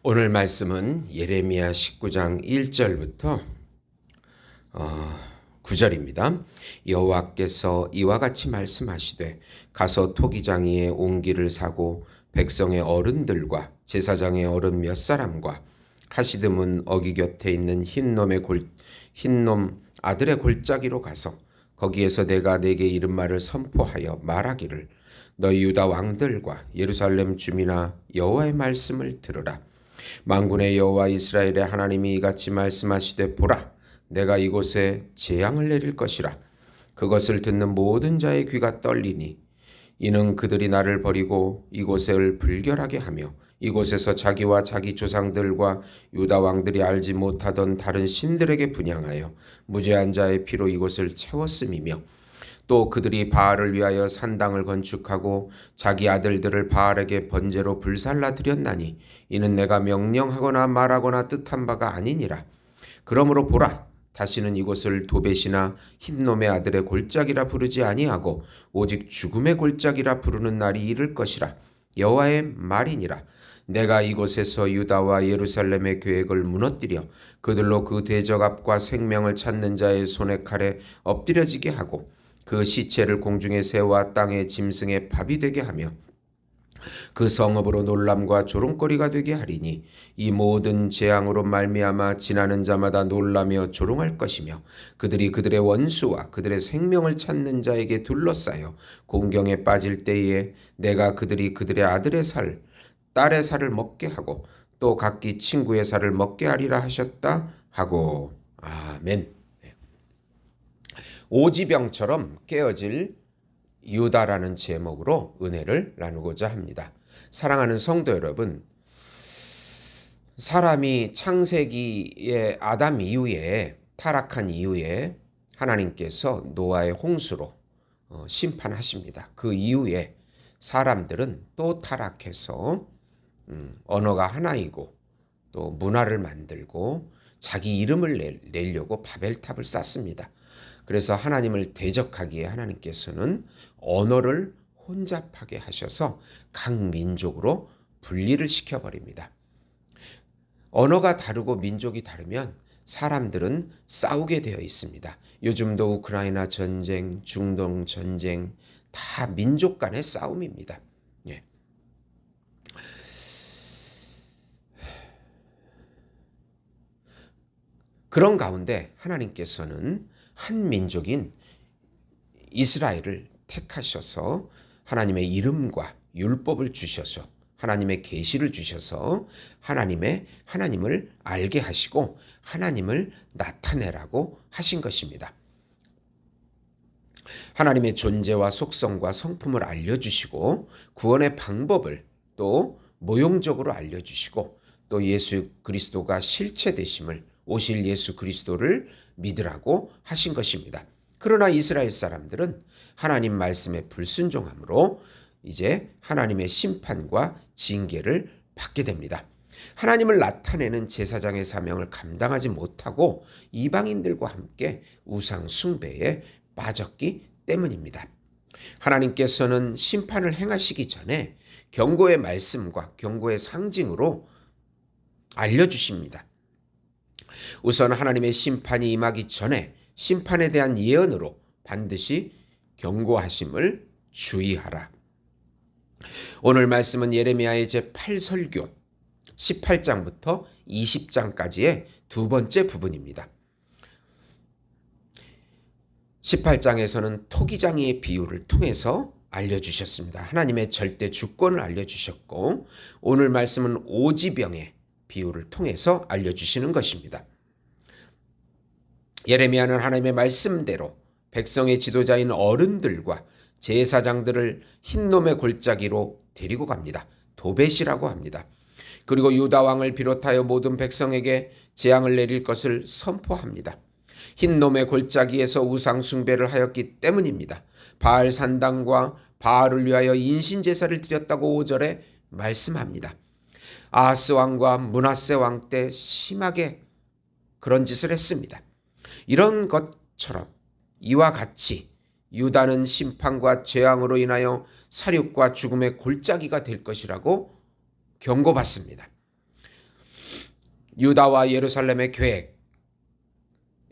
오늘 말씀은 예레미야 19장 1절부터 9절입니다. 여호와께서 이와 같이 말씀하시되 가서 토기장이의 옹기를 사고 백성의 어른들과 제사장의 어른 몇 사람과 카시드문 어기 곁에 있는 흰놈 아들의 골짜기로 가서 거기에서 내가 네게 이른 말을 선포하여 말하기를 너희 유다 왕들과 예루살렘 주민아 여호와의 말씀을 들으라. 만군의 여호와 이스라엘의 하나님이 이같이 말씀하시되 보라 내가 이곳에 재앙을 내릴 것이라. 그것을 듣는 모든 자의 귀가 떨리니 이는 그들이 나를 버리고 이곳을 불결하게 하며 이곳에서 자기와 자기 조상들과 유다 왕들이 알지 못하던 다른 신들에게 분향하여 무죄한 자의 피로 이곳을 채웠음이며 또 그들이 바알을 위하여 산당을 건축하고 자기 아들들을 바알에게 번제로 불살라 드렸나니 이는 내가 명령하거나 말하거나 뜻한 바가 아니니라. 그러므로 보라 다시는 이곳을 도벳이나 흰놈의 아들의 골짜기라 부르지 아니하고 오직 죽음의 골짜기라 부르는 날이 이를 것이라. 여호와의 말이니라. 내가 이곳에서 유다와 예루살렘의 계획을 무너뜨려 그들로 그 대적압과 생명을 찾는 자의 손의 칼에 엎드려지게 하고 그 시체를 공중의 새와 땅의 짐승의 밥이 되게 하며 그 성읍으로 놀람과 조롱거리가 되게 하리니 이 모든 재앙으로 말미암아 지나는 자마다 놀라며 조롱할 것이며 그들이 그들의 원수와 그들의 생명을 찾는 자에게 둘러싸여 공경에 빠질 때에 내가 그들이 그들의 아들의 살, 딸의 살을 먹게 하고 또 각기 친구의 살을 먹게 하리라 하셨다 하고. 아멘. 오지병처럼 깨어질 유다라는 제목으로 은혜를 나누고자 합니다. 사랑하는 성도 여러분, 사람이 창세기의 아담 이후에 타락한 이후에 하나님께서 노아의 홍수로 심판하십니다. 그 이후에 사람들은 또 타락해서 언어가 하나이고 또 문화를 만들고 자기 이름을 내려고 바벨탑을 쌓습니다. 그래서 하나님을 대적하기에 하나님께서는 언어를 혼잡하게 하셔서 각 민족으로 분리를 시켜버립니다. 언어가 다르고 민족이 다르면 사람들은 싸우게 되어 있습니다. 요즘도 우크라이나 전쟁, 중동 전쟁 다 민족 간의 싸움입니다. 예. 그런 가운데 하나님께서는 한 민족인 이스라엘을 택하셔서 하나님의 이름과 율법을 주셔서 하나님의 계시를 주셔서 하나님을 알게 하시고 하나님을 나타내라고 하신 것입니다. 하나님의 존재와 속성과 성품을 알려주시고 구원의 방법을 또 모형적으로 알려주시고 또 예수 그리스도가 실체되심을 오실 예수 그리스도를 믿으라고 하신 것입니다. 그러나 이스라엘 사람들은 하나님 말씀에 불순종함으로 이제 하나님의 심판과 징계를 받게 됩니다. 하나님을 나타내는 제사장의 사명을 감당하지 못하고 이방인들과 함께 우상 숭배에 빠졌기 때문입니다. 하나님께서는 심판을 행하시기 전에 경고의 말씀과 경고의 상징으로 알려주십니다. 우선 하나님의 심판이 임하기 전에 심판에 대한 예언으로 반드시 경고하심을 주의하라. 오늘 말씀은 예레미야의 제8설교 18장부터 20장까지의 두 번째 부분입니다. 18장에서는 토기장이의 비유를 통해서 알려주셨습니다. 하나님의 절대 주권을 알려주셨고 오늘 말씀은 오지병의 비유를 통해서 알려주시는 것입니다. 예레미야는 하나님의 말씀대로 백성의 지도자인 어른들과 제사장들을 흰놈의 골짜기로 데리고 갑니다. 도벳이라고 합니다. 그리고 유다 왕을 비롯하여 모든 백성에게 재앙을 내릴 것을 선포합니다. 흰놈의 골짜기에서 우상 숭배를 하였기 때문입니다. 바알 산당과 바알을 위하여 인신제사를 드렸다고 5절에 말씀합니다. 아하스 왕과 므낫세 왕 때 심하게 그런 짓을 했습니다. 이런 것처럼 이와 같이 유다는 심판과 재앙으로 인하여 사륙과 죽음의 골짜기가 될 것이라고 경고받습니다. 유다와 예루살렘의 계획,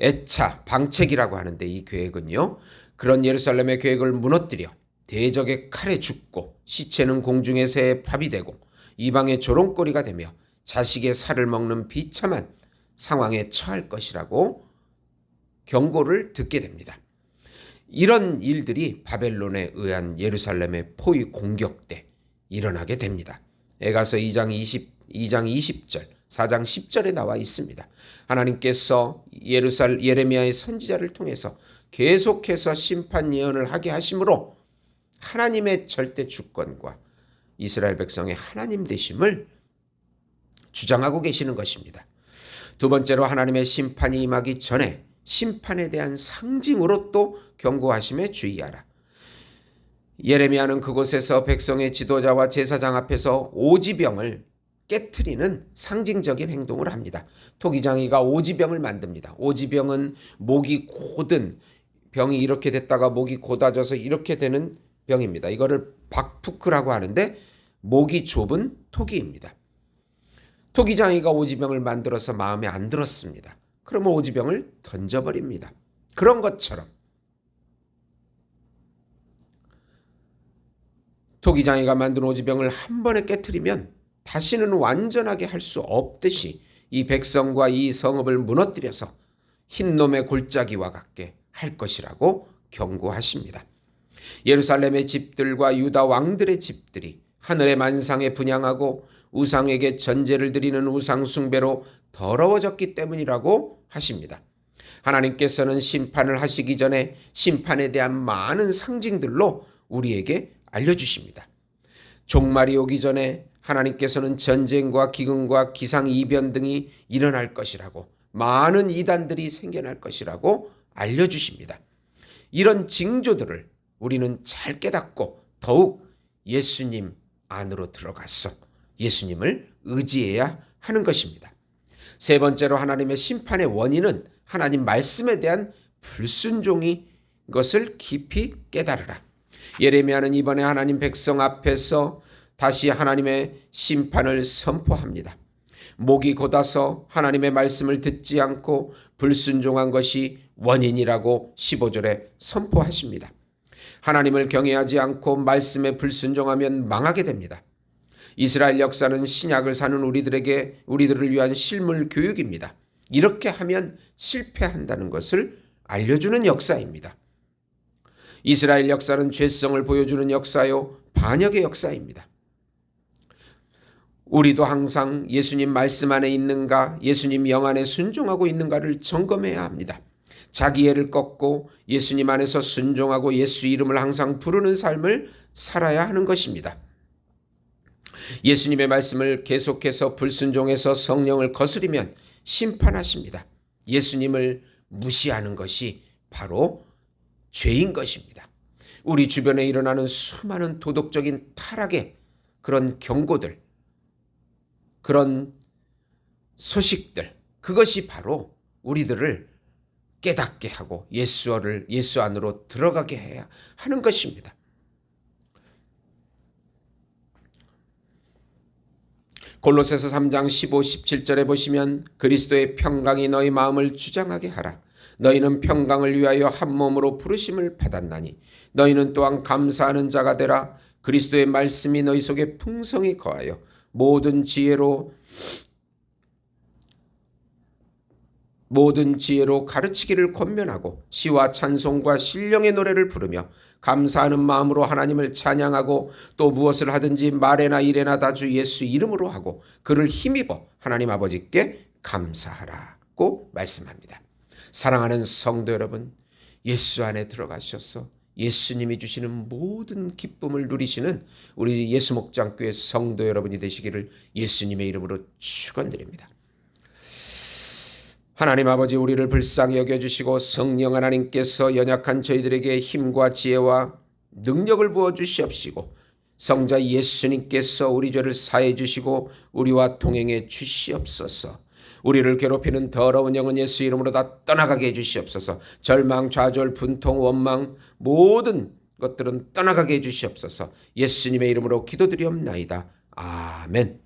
애차, 방책이라고 하는데 이 계획은요, 그런 예루살렘의 계획을 무너뜨려 대적의 칼에 죽고 시체는 공중의 새에 밥이 되고 이방의 조롱거리가 되며 자식의 살을 먹는 비참한 상황에 처할 것이라고 경고를 듣게 됩니다. 이런 일들이 바벨론에 의한 예루살렘의 포위 공격 때 일어나게 됩니다. 에가서 2장 20절, 4장 10절에 나와 있습니다. 하나님께서 예레미야의 선지자를 통해서 계속해서 심판 예언을 하게 하심으로 하나님의 절대 주권과 이스라엘 백성의 하나님 되심을 주장하고 계시는 것입니다. 두 번째로 하나님의 심판이 임하기 전에 심판에 대한 상징으로 또 경고하심에 주의하라. 예레미야는 그곳에서 백성의 지도자와 제사장 앞에서 오지병을 깨트리는 상징적인 행동을 합니다. 토기장이가 오지병을 만듭니다. 오지병은 목이 고든 병이 이렇게 됐다가 목이 곧아져서 이렇게 되는 병입니다. 이거를 박푸크라고 하는데 목이 좁은 토기입니다. 토기장이가 오지병을 만들어서 마음에 안 들었습니다. 그러면 오지병을 던져버립니다. 그런 것처럼 토기장이가 만든 오지병을 한 번에 깨트리면 다시는 완전하게 할 수 없듯이 이 백성과 이 성읍을 무너뜨려서 흰놈의 골짜기와 같게 할 것이라고 경고하십니다. 예루살렘의 집들과 유다 왕들의 집들이 하늘의 만상에 분향하고 우상에게 전제를 드리는 우상 숭배로 더러워졌기 때문이라고 하십니다. 하나님께서는 심판을 하시기 전에 심판에 대한 많은 상징들로 우리에게 알려주십니다. 종말이 오기 전에 하나님께서는 전쟁과 기근과 기상이변 등이 일어날 것이라고, 많은 이단들이 생겨날 것이라고 알려주십니다. 이런 징조들을 우리는 잘 깨닫고 더욱 예수님 안으로 들어가서 예수님을 의지해야 하는 것입니다. 세 번째로 하나님의 심판의 원인은 하나님 말씀에 대한 불순종인 것을 깊이 깨달으라. 예레미야는 이번에 하나님 백성 앞에서 다시 하나님의 심판을 선포합니다. 목이 곧아서 하나님의 말씀을 듣지 않고 불순종한 것이 원인이라고 15절에 선포하십니다. 하나님을 경외하지 않고 말씀에 불순종하면 망하게 됩니다. 이스라엘 역사는 신약을 사는 우리들을 위한 실물 교육입니다. 이렇게 하면 실패한다는 것을 알려주는 역사입니다. 이스라엘 역사는 죄성을 보여주는 역사요, 반역의 역사입니다. 우리도 항상 예수님 말씀 안에 있는가, 예수님 영 안에 순종하고 있는가를 점검해야 합니다. 자기애를 꺾고 예수님 안에서 순종하고 예수 이름을 항상 부르는 삶을 살아야 하는 것입니다. 예수님의 말씀을 계속해서 불순종해서 성령을 거스리면 심판하십니다. 예수님을 무시하는 것이 바로 죄인 것입니다. 우리 주변에 일어나는 수많은 도덕적인 타락의 그런 경고들, 그런 소식들, 그것이 바로 우리들을 깨닫게 하고 예수 안으로 들어가게 해야 하는 것입니다. 골로새서 3장 15, 17절에 보시면 그리스도의 평강이 너희 마음을 주장하게 하라. 너희는 평강을 위하여 한 몸으로 부르심을 받았나니 너희는 또한 감사하는 자가 되라. 그리스도의 말씀이 너희 속에 풍성히 거하여 모든 지혜로 가르치기를 권면하고 시와 찬송과 신령의 노래를 부르며 감사하는 마음으로 하나님을 찬양하고 또 무엇을 하든지 말에나 일에나 다 주 예수 이름으로 하고 그를 힘입어 하나님 아버지께 감사하라고 말씀합니다. 사랑하는 성도 여러분, 예수 안에 들어가셔서 예수님이 주시는 모든 기쁨을 누리시는 우리 예수목장교회 성도 여러분이 되시기를 예수님의 이름으로 축원드립니다. 하나님 아버지, 우리를 불쌍히 여겨주시고 성령 하나님께서 연약한 저희들에게 힘과 지혜와 능력을 부어주시옵시고 성자 예수님께서 우리 죄를 사해 주시고 우리와 동행해 주시옵소서. 우리를 괴롭히는 더러운 영은 예수 이름으로 다 떠나가게 해주시옵소서. 절망, 좌절, 분통, 원망 모든 것들은 떠나가게 해주시옵소서. 예수님의 이름으로 기도드리옵나이다. 아멘.